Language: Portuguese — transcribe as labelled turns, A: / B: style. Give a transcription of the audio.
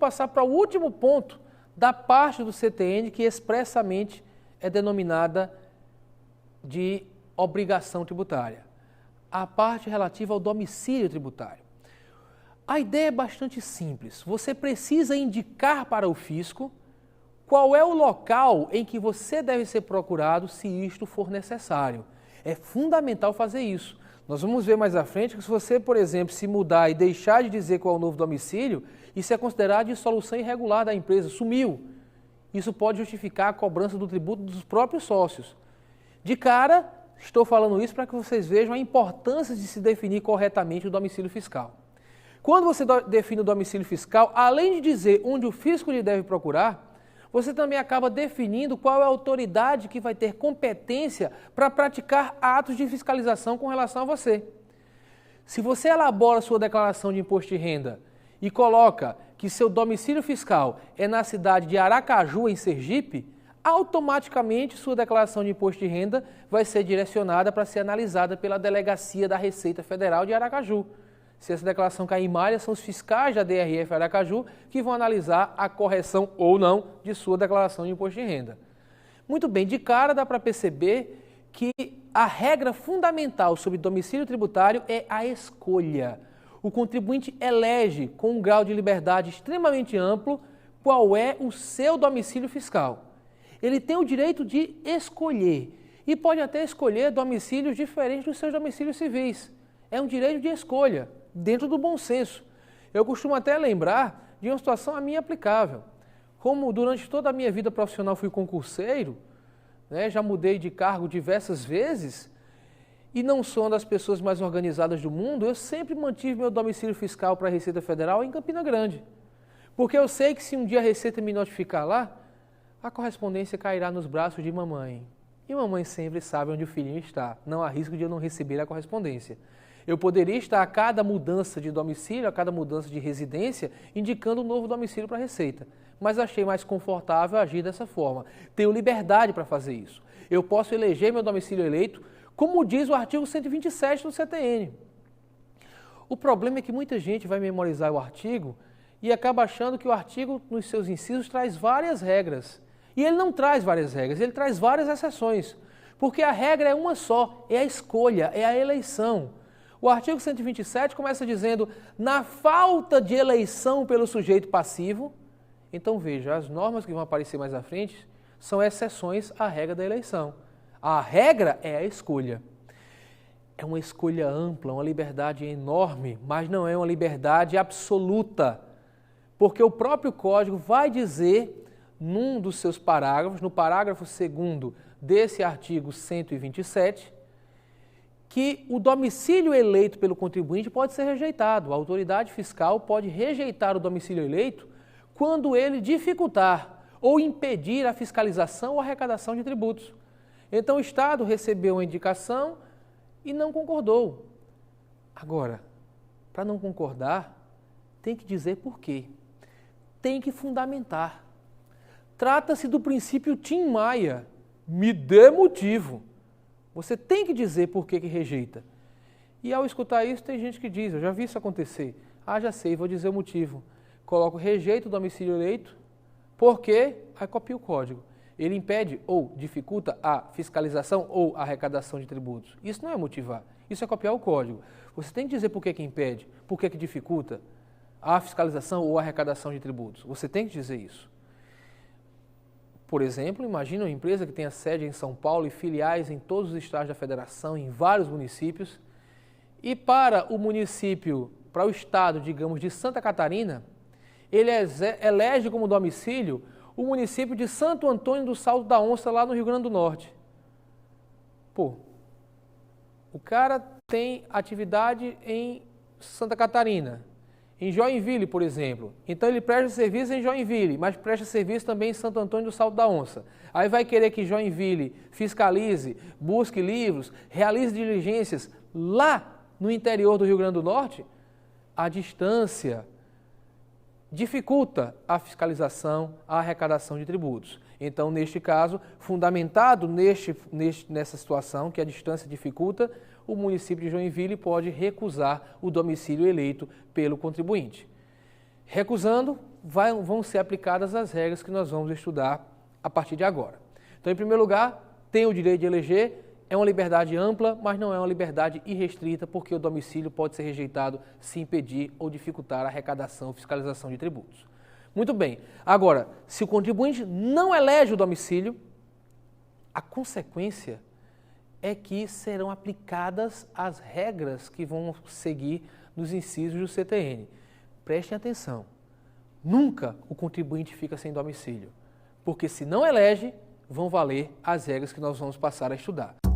A: passar para o último ponto da parte do CTN que expressamente é denominada de obrigação tributária. A parte relativa ao domicílio tributário. A ideia é bastante simples. Você precisa indicar para o fisco qual é o local em que você deve ser procurado se isto for necessário. É fundamental fazer isso. Nós vamos ver mais à frente que se você, por exemplo, se mudar e deixar de dizer qual é o novo domicílio, isso é considerado dissolução irregular da empresa, sumiu. Isso pode justificar a cobrança do tributo dos próprios sócios. De cara, estou falando isso para que vocês vejam a importância de se definir corretamente o domicílio fiscal. Quando você define o domicílio fiscal, além de dizer onde o fisco lhe deve procurar, você também acaba definindo qual é a autoridade que vai ter competência para praticar atos de fiscalização com relação a você. Se você elabora sua declaração de imposto de renda e coloca que seu domicílio fiscal é na cidade de Aracaju, em Sergipe, automaticamente sua declaração de imposto de renda vai ser direcionada para ser analisada pela Delegacia da Receita Federal de Aracaju. Se essa declaração cair em malha, são os fiscais da DRF Aracaju que vão analisar a correção ou não de sua declaração de imposto de renda. Muito bem, de cara dá para perceber que a regra fundamental sobre domicílio tributário é a escolha. O contribuinte elege com um grau de liberdade extremamente amplo qual é o seu domicílio fiscal. Ele tem o direito de escolher e pode até escolher domicílios diferentes dos seus domicílios civis. É um direito de escolha, dentro do bom senso. Eu costumo até lembrar de uma situação a mim aplicável. Como durante toda a minha vida profissional fui concurseiro, já mudei de cargo diversas vezes e não sou uma das pessoas mais organizadas do mundo, eu sempre mantive meu domicílio fiscal para a Receita Federal em Campina Grande. Porque eu sei que se um dia a Receita me notificar lá, a correspondência cairá nos braços de mamãe. E mamãe sempre sabe onde o filhinho está. Não há risco de eu não receber a correspondência. Eu poderia estar a cada mudança de domicílio, a cada mudança de residência, indicando um novo domicílio para a Receita. Mas achei mais confortável agir dessa forma. Tenho liberdade para fazer isso. Eu posso eleger meu domicílio eleito, como diz o artigo 127 do CTN. O problema é que muita gente vai memorizar o artigo e acaba achando que o artigo, nos seus incisos, traz várias regras. E ele não traz várias regras, ele traz várias exceções. Porque a regra é uma só, é a escolha, é a eleição. O artigo 127 começa dizendo, na falta de eleição pelo sujeito passivo, então veja, as normas que vão aparecer mais à frente são exceções à regra da eleição. A regra é a escolha. É uma escolha ampla, uma liberdade enorme, mas não é uma liberdade absoluta, porque o próprio Código vai dizer, num dos seus parágrafos, no parágrafo 2º desse artigo 127, que o domicílio eleito pelo contribuinte pode ser rejeitado. A autoridade fiscal pode rejeitar o domicílio eleito quando ele dificultar ou impedir a fiscalização ou arrecadação de tributos. Então o Estado recebeu uma indicação e não concordou. Agora, para não concordar, tem que dizer por quê. Tem que fundamentar. Trata-se do princípio Tim Maia. Me dê motivo. Você tem que dizer por que rejeita. E ao escutar isso, tem gente que diz, eu já vi isso acontecer. Já sei, vou dizer o motivo. Coloco rejeito o domicílio eleito, porque aí copia o código. Ele impede ou dificulta a fiscalização ou a arrecadação de tributos. Isso não é motivar, isso é copiar o código. Você tem que dizer por que impede, por que dificulta a fiscalização ou a arrecadação de tributos. Você tem que dizer isso. Por exemplo, imagina uma empresa que tenha sede em São Paulo e filiais em todos os estados da federação, em vários municípios, e para o município, para o estado, digamos, de Santa Catarina, ele elege como domicílio o município de Santo Antônio do Salto da Onça, lá no Rio Grande do Norte. Pô, o cara tem atividade em Santa Catarina, em Joinville, por exemplo. Então ele presta serviço em Joinville, mas presta serviço também em Santo Antônio do Salto da Onça. Aí vai querer que Joinville fiscalize, busque livros, realize diligências lá no interior do Rio Grande do Norte? A distância dificulta a fiscalização, a arrecadação de tributos. Então, neste caso, fundamentado nessa situação, que a distância dificulta, o município de Joinville pode recusar o domicílio eleito pelo contribuinte. Recusando, vão ser aplicadas as regras que nós vamos estudar a partir de agora. Então, em primeiro lugar, tem o direito de eleger, é uma liberdade ampla, mas não é uma liberdade irrestrita, porque o domicílio pode ser rejeitado se impedir ou dificultar a arrecadação ou fiscalização de tributos. Muito bem. Agora, se o contribuinte não elege o domicílio, a consequência é que serão aplicadas as regras que vão seguir nos incisos do CTN. Prestem atenção. Nunca o contribuinte fica sem domicílio, porque se não elege, vão valer as regras que nós vamos passar a estudar.